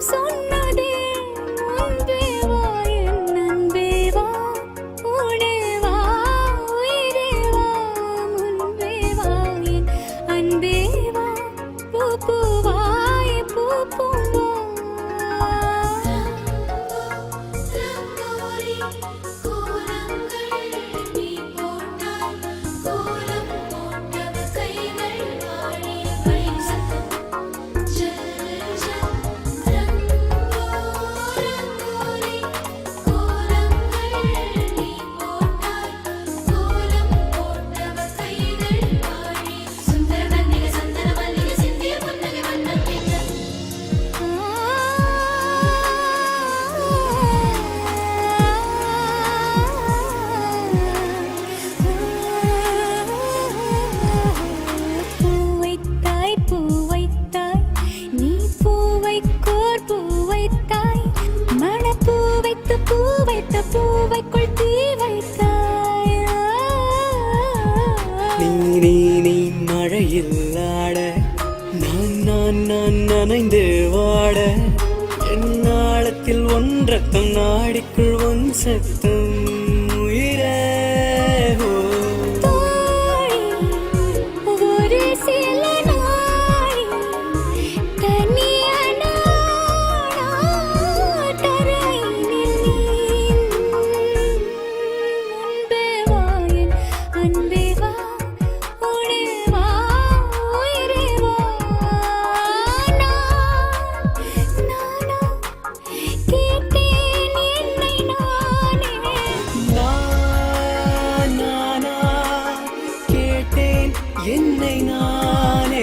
சொன்னதே முன்பே வா என் அன்பே வா உடே வா உயிரே வா முன்பே வா என் அன்பே வா பூ பூவாய் பூ பூவா பூவைக்குள் தீ வைத்தாய் நீ மழையில் ஆட நான் நனைந்து வாட என் நாளத்தில் ஒன்றத்தம் நாடிக்குள் ஒன் சத்தம் உயிரே ஒரு சில நாள் தனியான என்னை நானே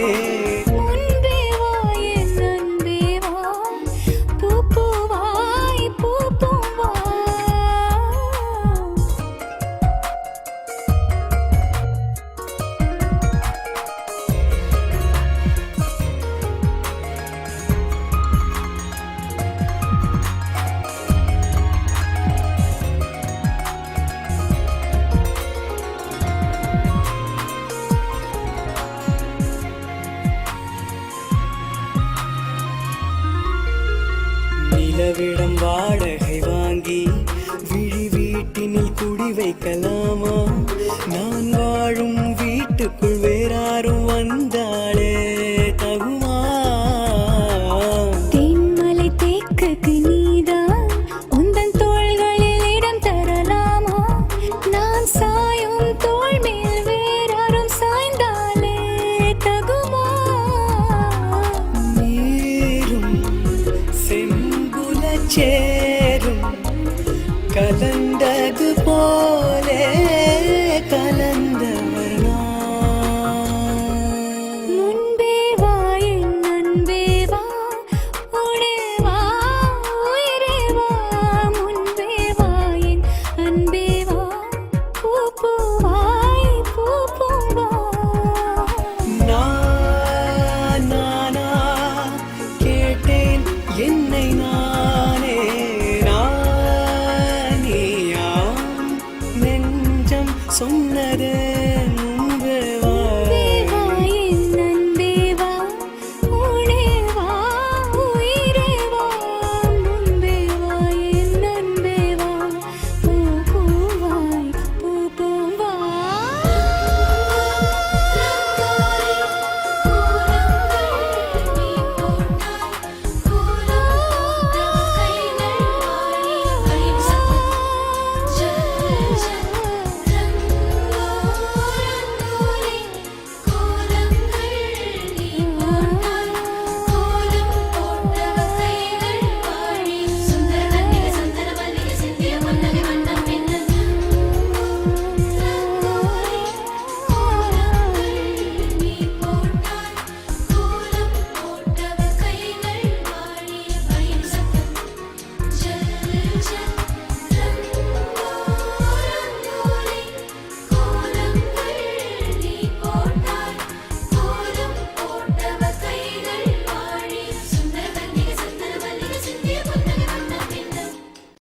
முன்பே வா என் அன்பே வா பூ பூவாய் பூ பூவா நிலவிடம் வாடகை வாங்கி விழி வீட்டினில் குடி வைக்கலாமா நான் வாழும் வீட்டுக்குள் வேறாரும் வந்தாளே தகுமா தென்மலை தேக்குக்கு நீதான் உந்தன் தோள்களில் இடம் தரலாமா நான் சாயும் தோள் மேல் வேறாரும் சாய்ந்தாலே தகுமா நீரும் செம்புலச்சே